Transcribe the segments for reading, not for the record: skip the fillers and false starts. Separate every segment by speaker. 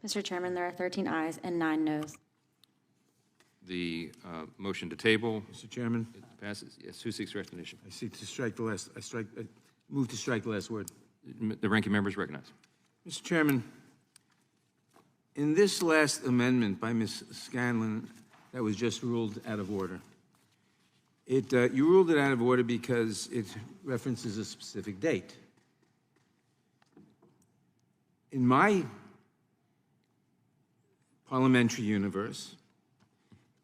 Speaker 1: Mr. Chairman, there are 13 ayes and 9 noes.
Speaker 2: The motion to table
Speaker 3: Mr. Chairman,
Speaker 2: passes. Yes, who seeks recognition?
Speaker 3: I seek to strike the last, I move to strike the last word.
Speaker 2: The ranking member is recognized.
Speaker 3: Mr. Chairman, in this last amendment by Ms. Scanlon that was just ruled out of order, you ruled it out of order because it references a specific date. In my parliamentary universe,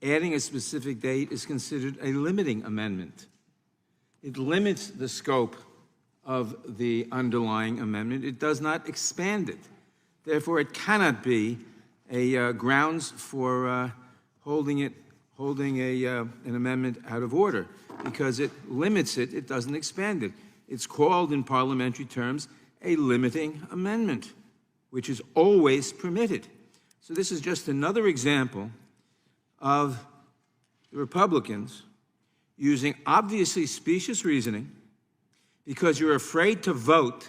Speaker 3: adding a specific date is considered a limiting amendment. It limits the scope of the underlying amendment. It does not expand it. Therefore, it cannot be a grounds for holding an amendment out of order, because it limits it, it doesn't expand it. It's called in parliamentary terms a limiting amendment, which is always permitted. So this is just another example of the Republicans using obviously specious reasoning because you're afraid to vote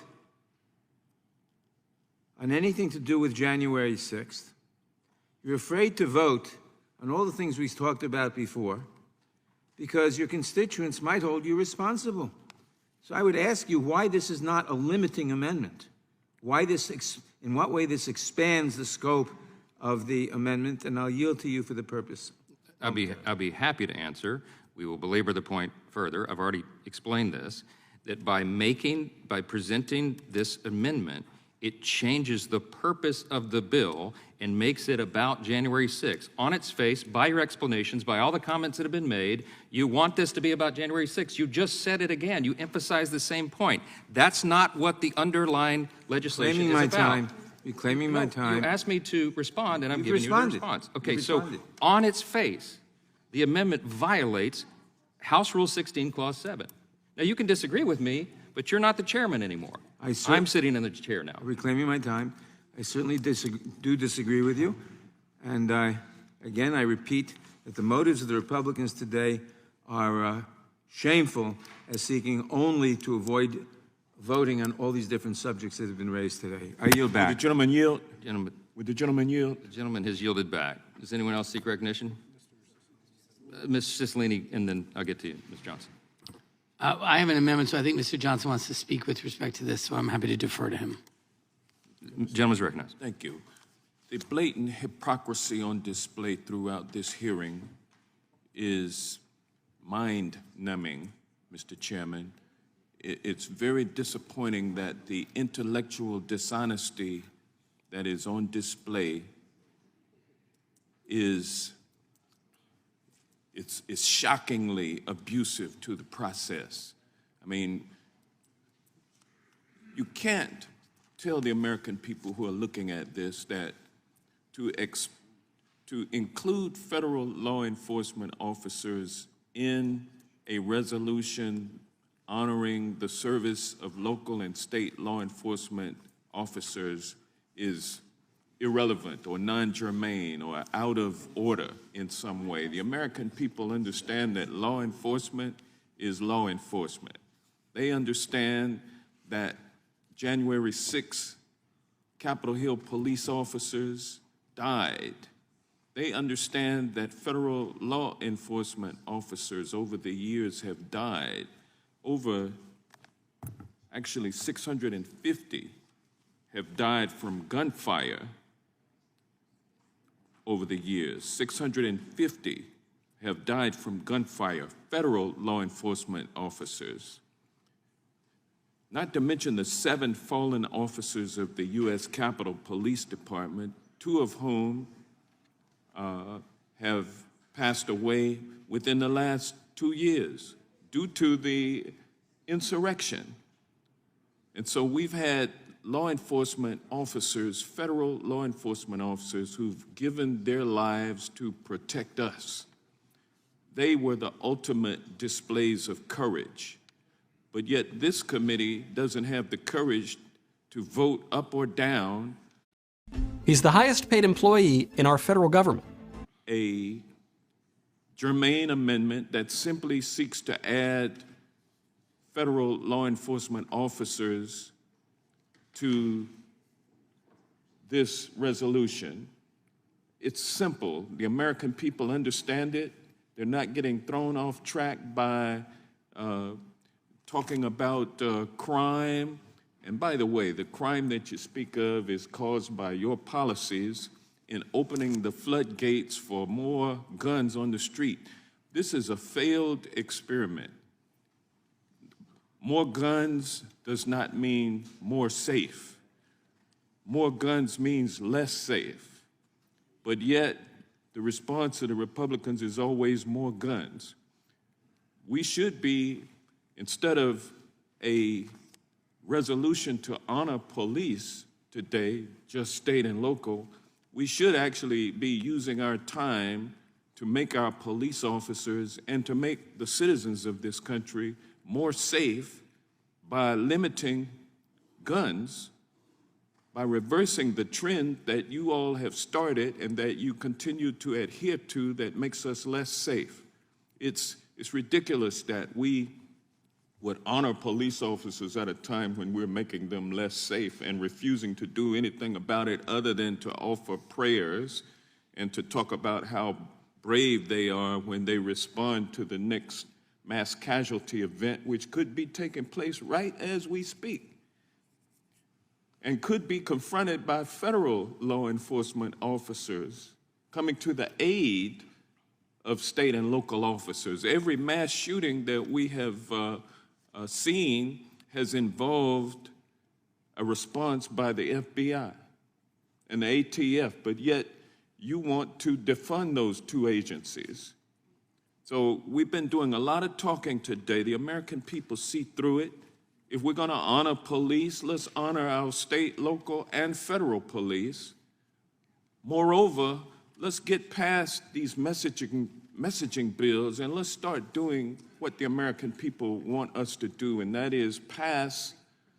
Speaker 3: on anything to do with January 6th. You're afraid to vote on all the things we've talked about before because your constituents might hold you responsible. So I would ask you why this is not a limiting amendment, why this, in what way this expands the scope of the amendment, and I'll yield to you for the purpose.
Speaker 2: I'll be happy to answer. We will belabor the point further. I've already explained this, that by presenting this amendment, it changes the purpose of the bill and makes it about January 6th. On its face, by your explanations, by all the comments that have been made, you want this to be about January 6th. You just said it again. You emphasize the same point. That's not what the underlying legislation is about.
Speaker 3: You're claiming my time.
Speaker 2: You asked me to respond, and I'm giving you the response. Okay, so
Speaker 3: responded.
Speaker 2: on its face, the amendment violates House Rule 16, Clause 7. Now, you can disagree with me, but you're not the chairman anymore. I'm sitting in the chair now.
Speaker 3: Reclaiming my time. I certainly do disagree with you. And again, I repeat that the motives of the Republicans today are shameful as seeking only to avoid voting on all these different subjects that have been raised today. I yield back.
Speaker 4: Would the gentleman yield?
Speaker 2: Gentleman,
Speaker 4: Would the gentleman yield?
Speaker 2: the gentleman has yielded back. Does anyone else seek recognition? Ms. Cicilline, and then I'll get to you, Ms. Johnson.
Speaker 5: I have an amendment, so I think Mr. Johnson wants to speak with respect to this, so I'm happy to defer to him.
Speaker 2: Gentleman's recognized.
Speaker 4: Thank you. The blatant hypocrisy on display throughout this hearing is mind-numbing, Mr. Chairman. It's very disappointing that the intellectual dishonesty that is on display is shockingly abusive to the process. I mean, you can't tell the American people who are looking at this that to include federal law enforcement officers in a resolution honoring the service of local and state law enforcement officers is irrelevant or non-germane or out of order in some way. The American people understand that law enforcement is law enforcement. They understand that January 6th, Capitol Hill police officers died. They understand that federal law enforcement officers over the years have died. Over, actually 650 have died from gunfire over the years. 650 have died from gunfire, federal law enforcement officers. Not to mention the 7 fallen officers of the U.S. Capitol Police Department, 2 of whom have passed away within the last 2 years due to the insurrection. And so we've had law enforcement officers, federal law enforcement officers, who've given their lives to protect us. They were the ultimate displays of courage. But yet this committee doesn't have the courage to vote up or down.
Speaker 6: He's the highest paid employee in our federal government.
Speaker 4: A germane amendment that simply seeks to add federal law enforcement officers to this resolution. It's simple. The American people understand it. They're not getting thrown off track by talking about crime. And by the way, the crime that you speak of is caused by your policies in opening the floodgates for more guns on the street. This is a failed experiment. More guns does not mean more safe. More guns means less safe. But yet, the response of the Republicans is always more guns. We should be, instead of a resolution to honor police today, just state and local, we should actually be using our time to make our police officers and to make the citizens of this country more safe by limiting guns, by reversing the trend that you all have started and that you continue to adhere to that makes us less safe. It's ridiculous that we would honor police officers at a time when we're making them less safe and refusing to do anything about it other than to offer prayers and to talk about how brave they are when they respond to the next mass casualty event, which could be taking place right as we speak and could be confronted by federal law enforcement officers coming to the aid of state and local officers. Every mass shooting that we have seen has involved a response by the FBI and the ATF, but yet you want to defund those two agencies. So we've been doing a lot of talking today. The American people see through it. If we're going to honor police, let's honor our state, local, and federal police. Moreover, let's get past these messaging bills and let's start doing what the American people want us to do, and that is pass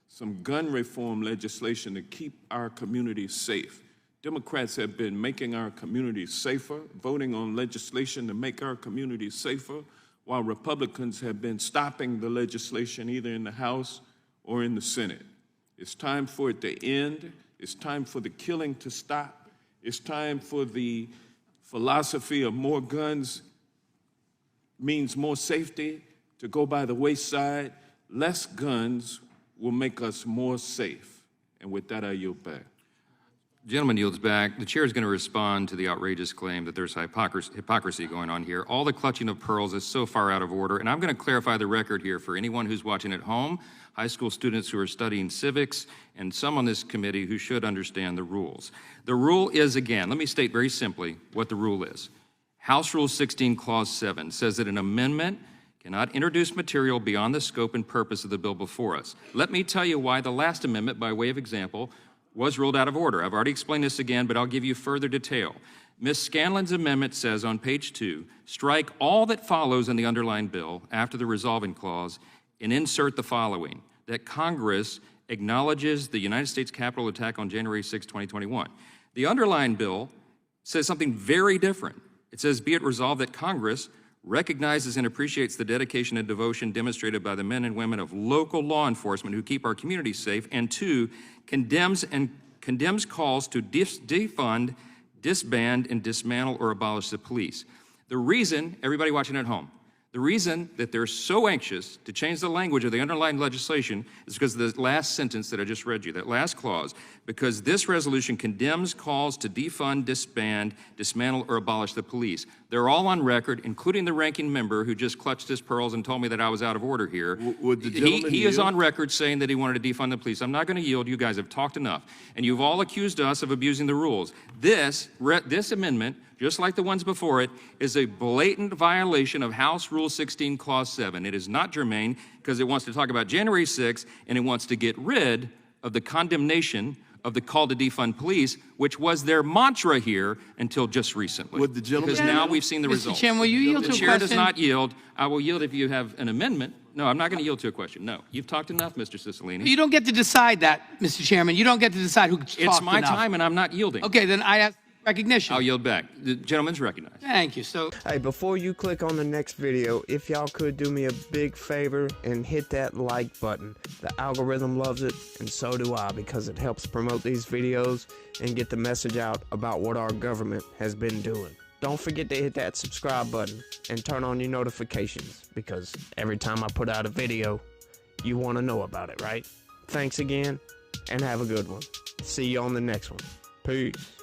Speaker 4: some gun reform legislation to keep our communities safe. Democrats have been making our communities safer, voting on legislation to make our communities safer, while Republicans have been stopping the legislation either in the House or in the Senate. It's time for it to end. It's time for the killing to stop. It's time for the philosophy of more guns means more safety to go by the wayside. Less guns will make us more safe. And with that, I yield back.
Speaker 2: Gentleman yields back. The chair is going to respond to the outrageous claim that there's hypocrisy going on here. All the clutching of pearls is so far out of order, and I'm going to clarify the record here for anyone who's watching at home, high school students who are studying civics, and some on this committee who should understand the rules. The rule is, again, let me state very simply what the rule is. House Rule 16, Clause 7 says that an amendment cannot introduce material beyond the scope and purpose of the bill before us. Let me tell you why the last amendment, by way of example, was ruled out of order. I've already explained this again, but I'll give you further detail. Ms. Scanlon's amendment says on page 2, strike all that follows in the underlying bill after the resolving clause and insert the following, that Congress acknowledges the United States Capitol attack on January 6, 2021. The underlying bill says something very different. It says, be it resolved that Congress recognizes and appreciates the dedication and devotion demonstrated by the men and women of local law enforcement who keep our communities safe, and 2, condemns calls to defund, disband, and dismantle or abolish the police. The reason, everybody watching at home, the reason that they're so anxious to change the language of the underlying legislation is because of the last sentence that I just read you, that last clause, because this resolution condemns calls to defund, disband, dismantle, or abolish the police. They're all on record, including the ranking member who just clutched his pearls and told me that I was out of order here.
Speaker 4: Would the gentleman
Speaker 2: he is
Speaker 4: yield?
Speaker 2: on record saying that he wanted to defund the police. I'm not going to yield. You guys have talked enough. And you've all accused us of abusing the rules. This amendment, just like the ones before it, is a blatant violation of House Rule 16, Clause 7. It is not germane because it wants to talk about January 6th and it wants to get rid of the condemnation of the call to defund police, which was their mantra here until just recently.
Speaker 4: Would the gentleman
Speaker 2: Because now we've seen the results.
Speaker 5: Mr. Chairman, will you yield to a
Speaker 2: The
Speaker 5: question?
Speaker 2: chair does not yield. I will yield if you have an amendment. No, I'm not going to yield to a question. No. You've talked enough, Mr. Cicilline.
Speaker 5: You don't get to decide that, Mr. Chairman. You don't get to decide who talked
Speaker 2: It's my
Speaker 5: enough.
Speaker 2: time and I'm not yielding.
Speaker 5: Okay, then I ask the recognition.
Speaker 2: I'll yield back. The gentleman's recognized.
Speaker 5: Thank you. So,
Speaker 7: Hey, before you click on the next video, if y'all could do me a big favor and hit that like button. The algorithm loves it, and so do I, because it helps promote these videos and get the message out about what our government has been doing. Don't forget to hit that subscribe button and turn on your notifications, because every time I put out a video, you want to know about it, right? Thanks again, and have a good one. See you on the next one. Peace.